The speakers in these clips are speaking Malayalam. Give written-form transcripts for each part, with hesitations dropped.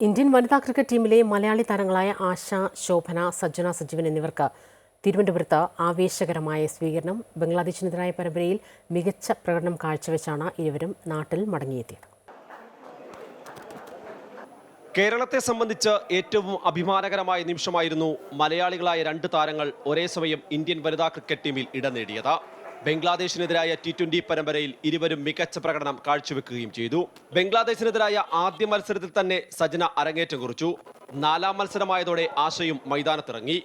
ഇന്ത്യൻ വനിതാ ക്രിക്കറ്റ് ടീമിലെ മലയാളി താരങ്ങളായ ആശ, ശോഭന, സജ്ജന സജീവൻ എന്നിവർക്ക് തിരുവനന്തപുരത്ത് ആവേശകരമായ സ്വീകരണം. ബംഗ്ലാദേശിനെതിരായ പരമ്പരയിൽ മികച്ച പ്രകടനം കാഴ്ചവെച്ചാണ് ഇരുവരും നാട്ടിൽ മടങ്ങിയെത്തിയത്. കേരളത്തെ സംബന്ധിച്ച് ഏറ്റവും അഭിമാനകരമായ നിമിഷമായിരുന്നു മലയാളികളായ രണ്ട് താരങ്ങൾ ഒരേ സമയം ഇന്ത്യൻ വനിതാ ക്രിക്കറ്റ് ടീമിൽ ഇടം നേടിയത്. ബംഗ്ലാദേശിനെതിരായ T20 പരമ്പരയിൽ ഇരുവരും മികച്ച പ്രകടനം കാഴ്ചവെക്കുകയും ചെയ്തു. ബംഗ്ലാദേശിനെതിരായ ആദ്യ മത്സരത്തിൽ തന്നെ സജന അരങ്ങേറ്റം കുറിച്ചു. 4ാം മത്സരമായതോടെ ആശയും മൈതാനത്തിറങ്ങി.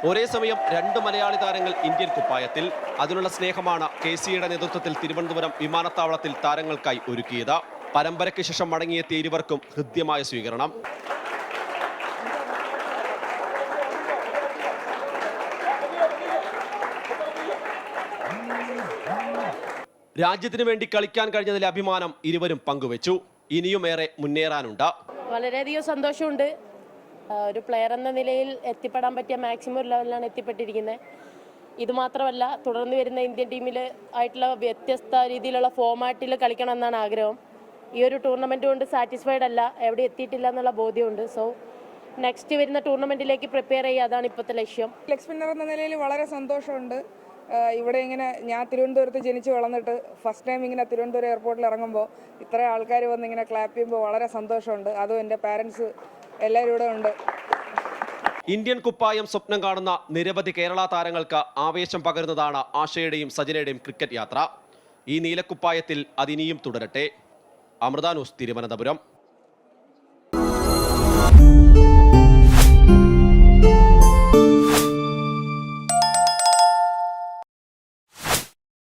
ഒരേ സമയം രണ്ട് മലയാളി താരങ്ങൾ ഇന്ത്യൻ കുപ്പായത്തിൽ. അതിനുള്ള സ്നേഹമാണ് KCയുടെ നേതൃത്വത്തിൽ തിരുവനന്തപുരം വിമാനത്താവളത്തിൽ താരങ്ങൾക്കായി ഒരുക്കിയത്. പരമ്പരയ്ക്ക് ശേഷം മടങ്ങിയെത്തിയ ഇരുവർക്കും ഹൃദ്യമായ സ്വീകരണം. രാജ്യത്തിന് വേണ്ടി കളിക്കാൻ കഴിഞ്ഞതിലെ അഭിമാനം ഇരുവരും പങ്കുവച്ചു. ഇനിയും ഏറെ മുന്നേറാനുണ്ട്. വളരെയധികം സന്തോഷമുണ്ട്. ഒരു പ്ലെയർ എന്ന നിലയിൽ എത്തിപ്പെടാൻ പറ്റിയ മാക്സിമം ലെവലിലാണ് എത്തിപ്പെട്ടിരിക്കുന്നത്. ഇത് മാത്രമല്ല, തുടർന്ന് വരുന്ന ഇന്ത്യൻ ടീമിൽ ആയിട്ടുള്ള വ്യത്യസ്ത രീതിയിലുള്ള ഫോമാറ്റിൽ കളിക്കണം എന്നാണ് ആഗ്രഹം. ഈ ഒരു ടൂർണമെന്റ് കൊണ്ട് സാറ്റിസ്ഫൈഡ് അല്ല, എവിടെ എത്തിയിട്ടില്ല എന്നുള്ള ബോധ്യമുണ്ട്. സോ നെക്സ്റ്റ് വരുന്ന ടൂർണമെന്റിലേക്ക് പ്രിപ്പയർ ചെയ്യുക, അതാണ് ഇപ്പോഴത്തെ ലക്ഷ്യം. ലെഗ് സ്പിന്നർ എന്ന നിലയിൽ വളരെ സന്തോഷമുണ്ട്. ഇവിടെ ഇങ്ങനെ ഞാൻ തിരുവനന്തപുരത്ത് ജനിച്ച് വളർന്നിട്ട് ഫസ്റ്റ് ടൈം ഇങ്ങനെ തിരുവനന്തപുരം എയർപോർട്ടിൽ ഇറങ്ങുമ്പോൾ ഇത്ര ആൾക്കാർ വന്ന് ഇങ്ങനെ ക്ലാപ്പ് ചെയ്യുമ്പോൾ വളരെ സന്തോഷമുണ്ട്. അതും എൻ്റെ പാരൻസ് എല്ലാവരും ഇവിടെ ഉണ്ട്. ഇന്ത്യൻ കുപ്പായം സ്വപ്നം കാണുന്ന നിരവധി കേരള താരങ്ങൾക്ക് ആവേശം പകരുന്നതാണ് ആശയുടെയും സജനയുടെയും ക്രിക്കറ്റ് യാത്ര. ഈ നീലക്കുപ്പായത്തിൽ അതിനിയും തുടരട്ടെ. അമൃത ന്യൂസ്, തിരുവനന്തപുരം.